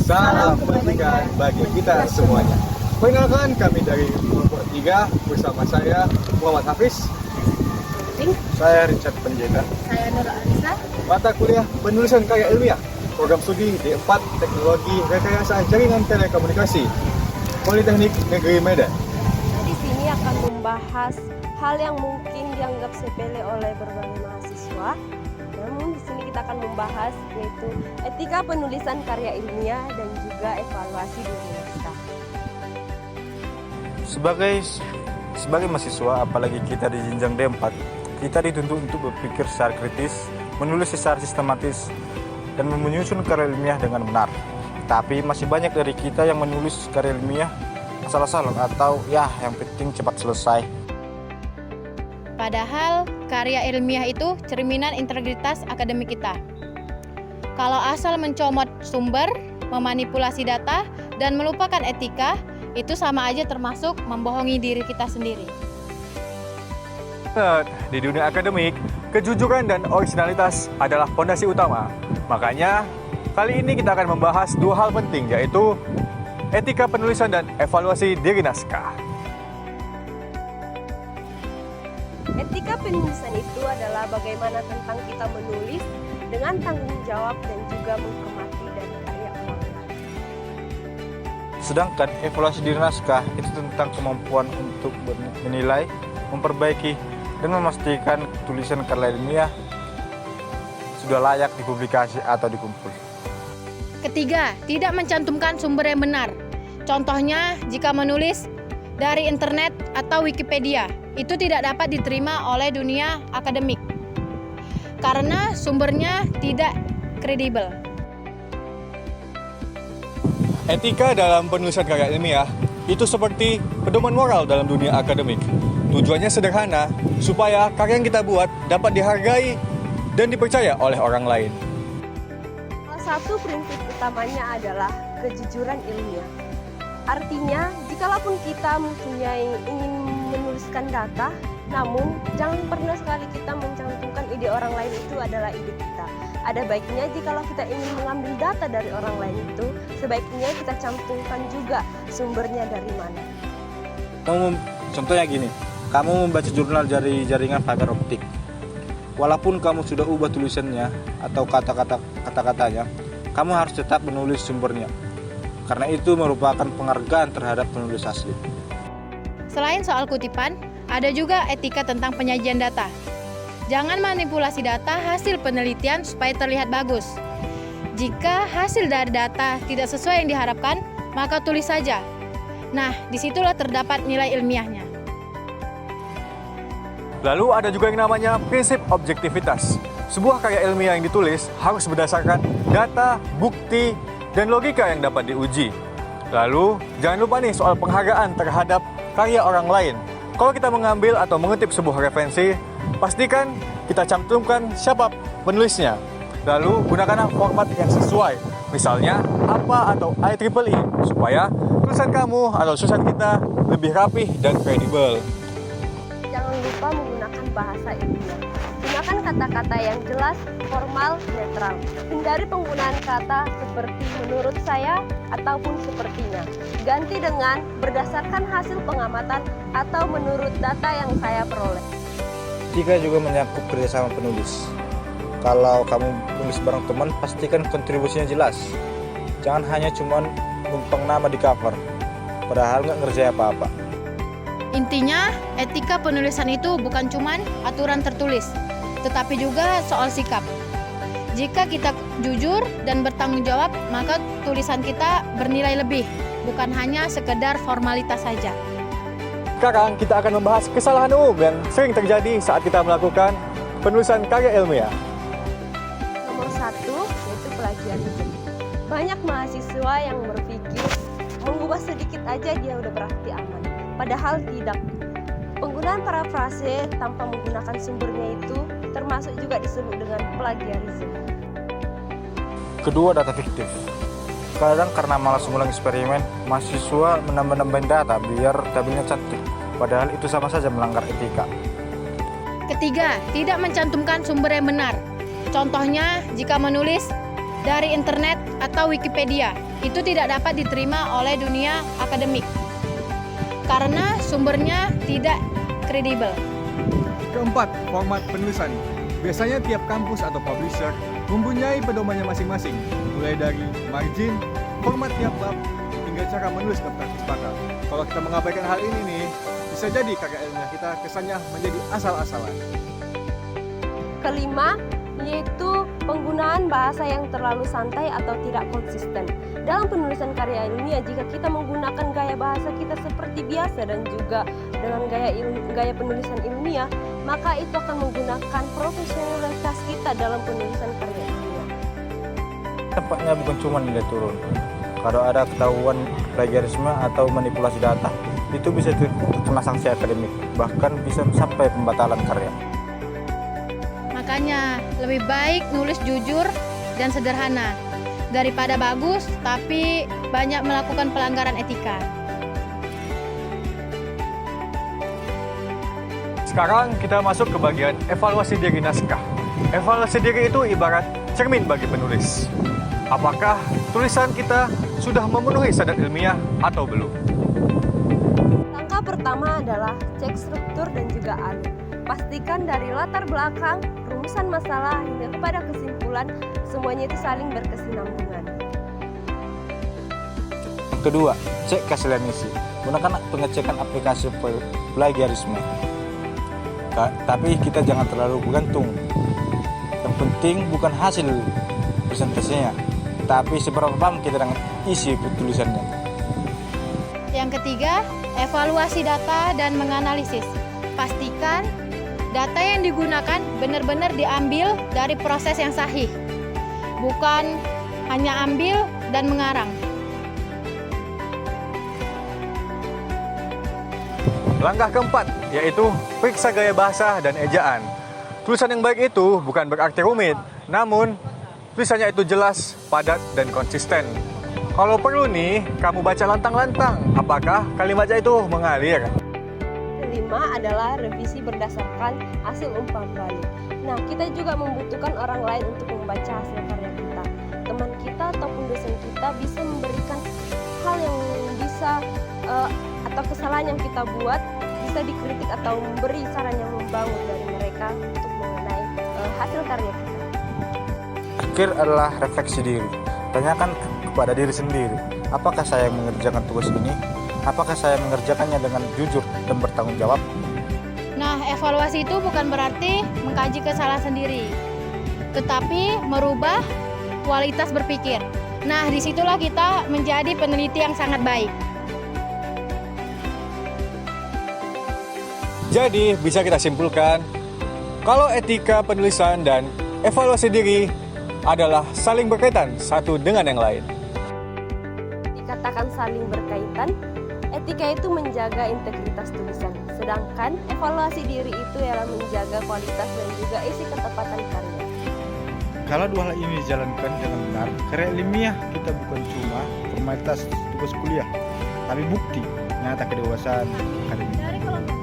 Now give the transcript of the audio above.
Salam pendidikan bagi kita semuanya. Perkenalkan, kami dari kelompok 3 bersama saya Muhammad Hafiz. Saya Richard Penjeta. Saya Nur Alisa. Mata kuliah penulisan karya ilmiah, program studi D4 Teknologi Rekayasa Jaringan Telekomunikasi, Politeknik Negeri Medan. Di sini akan membahas hal yang mungkin dianggap sepele oleh berbagai mahasiswa. Namun di sini kita akan membahas yaitu etika penulisan karya ilmiah dan juga evaluasi diri kita. Sebagai mahasiswa, apalagi kita di jenjang D4, kita dituntut untuk berpikir secara kritis, menulis secara sistematis, dan menyusun karya ilmiah dengan benar. Tapi masih banyak dari kita yang menulis karya ilmiah asal-asalan atau yang penting cepat selesai. Padahal karya ilmiah itu cerminan integritas akademik kita. Kalau asal mencomot sumber, memanipulasi data, dan melupakan etika, itu sama aja termasuk membohongi diri kita sendiri. Di dunia akademik, kejujuran dan originalitas adalah fondasi utama. Makanya, kali ini kita akan membahas 2 hal penting, yaitu etika penulisan dan evaluasi diri naskah. Etika penulisan itu adalah bagaimana tentang kita menulis dengan tanggung jawab dan juga menghormati dari karya orang lain. Sedangkan evaluasi diri naskah itu tentang kemampuan untuk menilai, memperbaiki, dan memastikan tulisan karya ilmiah sudah layak dipublikasi atau dikumpul. Ketiga, tidak mencantumkan sumber yang benar. Contohnya, jika menulis dari internet atau Wikipedia, itu tidak dapat diterima oleh dunia akademik karena sumbernya tidak kredibel. Etika dalam penulisan karya ilmiah itu seperti pedoman moral dalam dunia akademik. Tujuannya sederhana, supaya karya yang kita buat dapat dihargai dan dipercaya oleh orang lain. Salah satu prinsip utamanya adalah kejujuran ilmiah. Artinya, jikalaupun kita ingin menuliskan data, namun jangan pernah sekali kita mencantumkan ide orang lain itu adalah ide kita. Ada baiknya jikalau kita ingin mengambil data dari orang lain itu, sebaiknya kita cantumkan juga sumbernya dari mana. Contohnya gini, kamu membaca jurnal dari jaringan fiber optik. Walaupun kamu sudah ubah tulisannya atau kata-katanya, kamu harus tetap menulis sumbernya. Karena itu merupakan penghargaan terhadap penulis asli. Selain soal kutipan, ada juga etika tentang penyajian data. Jangan manipulasi data hasil penelitian supaya terlihat bagus. Jika hasil dari data tidak sesuai yang diharapkan, maka tulis saja. Nah, disitulah terdapat nilai ilmiahnya. Lalu ada juga yang namanya prinsip objektivitas. Sebuah karya ilmiah yang ditulis harus berdasarkan data, bukti, dan logika yang dapat diuji. Lalu, jangan lupa nih soal penghargaan terhadap karya orang lain. Kalau kita mengambil atau mengutip sebuah referensi, pastikan kita cantumkan siapa penulisnya. Lalu, gunakanlah format yang sesuai. Misalnya, APA atau IEEE, supaya tulisan kamu atau tulisan kita lebih rapih dan kredibel. Jangan lupa menggunakan bahasa ilmiah. Gunakan kata-kata yang jelas, formal, netral. Hindari penggunaan kata seperti menurut saya ataupun sepertinya. Ganti dengan berdasarkan hasil pengamatan atau menurut data yang saya peroleh. Etika juga menyangkut kerjasama penulis. Kalau kamu menulis bareng teman, pastikan kontribusinya jelas. Jangan hanya cuma numpang nama di cover, padahal nggak ngerjain apa-apa. Intinya, etika penulisan itu bukan cuma aturan tertulis, tetapi juga soal sikap. Jika kita jujur dan bertanggung jawab, maka tulisan kita bernilai lebih, bukan hanya sekedar formalitas saja. Sekarang kita akan membahas kesalahan umum yang sering terjadi saat kita melakukan penulisan karya ilmiah. Nomor 1 yaitu plagiarisme. Banyak mahasiswa yang berpikir mengubah sedikit aja dia udah berarti aman. Padahal tidak. Penggunaan parafrase tanpa menggunakan sumbernya itu termasuk juga disebut dengan plagiarisme. Kedua, data fiktif. Kadang karena malas mengulang eksperimen, mahasiswa menambah-nambahin data biar tabelnya cantik. Padahal itu sama saja melanggar etika. Ketiga, tidak mencantumkan sumber yang benar. Contohnya, jika menulis dari internet atau Wikipedia. Itu tidak dapat diterima oleh dunia akademik karena sumbernya tidak kredibel. Keempat, format penulisan. Biasanya tiap kampus atau publisher mempunyai pedomannya masing-masing, mulai dari margin, format tiap bab, hingga cara menulis daftar pustaka. Kalau kita mengabaikan hal ini nih, bisa jadi karya ilmiah kita kesannya menjadi asal-asalan. Kelima, yaitu penggunaan bahasa yang terlalu santai atau tidak konsisten. Dalam penulisan karya ilmiah, jika kita menggunakan gaya bahasa kita seperti biasa dan juga dengan gaya penulisan ilmiah, maka itu akan menggunakan profesionalitas kita dalam penulisan karya ilmiah. Dampaknya bukan cuma nilai turun. Kalau ada ketahuan plagiarisme atau manipulasi data, itu bisa terkena sanksi akademik, bahkan bisa sampai pembatalan karya. Makanya lebih baik nulis jujur dan sederhana daripada bagus tapi banyak melakukan pelanggaran etika. Sekarang kita masuk ke bagian evaluasi diri naskah. Evaluasi diri itu ibarat cermin bagi penulis. Apakah tulisan kita sudah memenuhi standar ilmiah atau belum? Langkah pertama adalah cek struktur dan juga alur. Pastikan dari latar belakang, rumusan masalah hingga kepada kesimpulan, semuanya itu saling berkesinambungan. Kedua, cek keaslian isi. Gunakan pengecekan aplikasi plagiarisme. Tapi kita jangan terlalu bergantung. Yang penting bukan hasil presentasinya, tapi seberapa paham kita dengan isi tulisannya. Yang ketiga, evaluasi data dan menganalisis. Pastikan data yang digunakan benar-benar diambil dari proses yang sahih, bukan hanya ambil dan mengarang. Langkah keempat, yaitu periksa gaya bahasa dan ejaan. Tulisan yang baik itu bukan berarti rumit, namun tulisannya itu jelas, padat, dan konsisten. Kalau perlu nih, kamu baca lantang-lantang, apakah kalimatnya itu mengalir. Kelima adalah revisi berdasarkan hasil umpan balik. Nah, kita juga membutuhkan orang lain untuk membaca hasil karya kita. Teman kita ataupun dosen kita bisa memberikan hal yang bisa atau kesalahan yang kita buat, bisa dikritik atau memberi saran yang membangun dari mereka untuk mengenai hasil karya kita. Akhir adalah refleksi diri. Tanyakan kepada diri sendiri, apakah saya mengerjakan tugas ini? Apakah saya mengerjakannya dengan jujur dan bertanggung jawab? Nah, evaluasi itu bukan berarti mengkaji kesalahan sendiri, tetapi merubah kualitas berpikir. Nah, disitulah kita menjadi peneliti yang sangat baik. Jadi, bisa kita simpulkan, kalau etika penulisan dan evaluasi diri adalah saling berkaitan satu dengan yang lain. Dikatakan saling berkaitan, etika itu menjaga integritas tulisan, sedangkan evaluasi diri itu ialah menjaga kualitas dan juga isi ketepatan karya. Kalau dua hal ini dijalankan dengan benar, karya ilmiah kita bukan cuma formalitas tugas kuliah, tapi bukti nyata kedewasaan akademik. Dari kelompok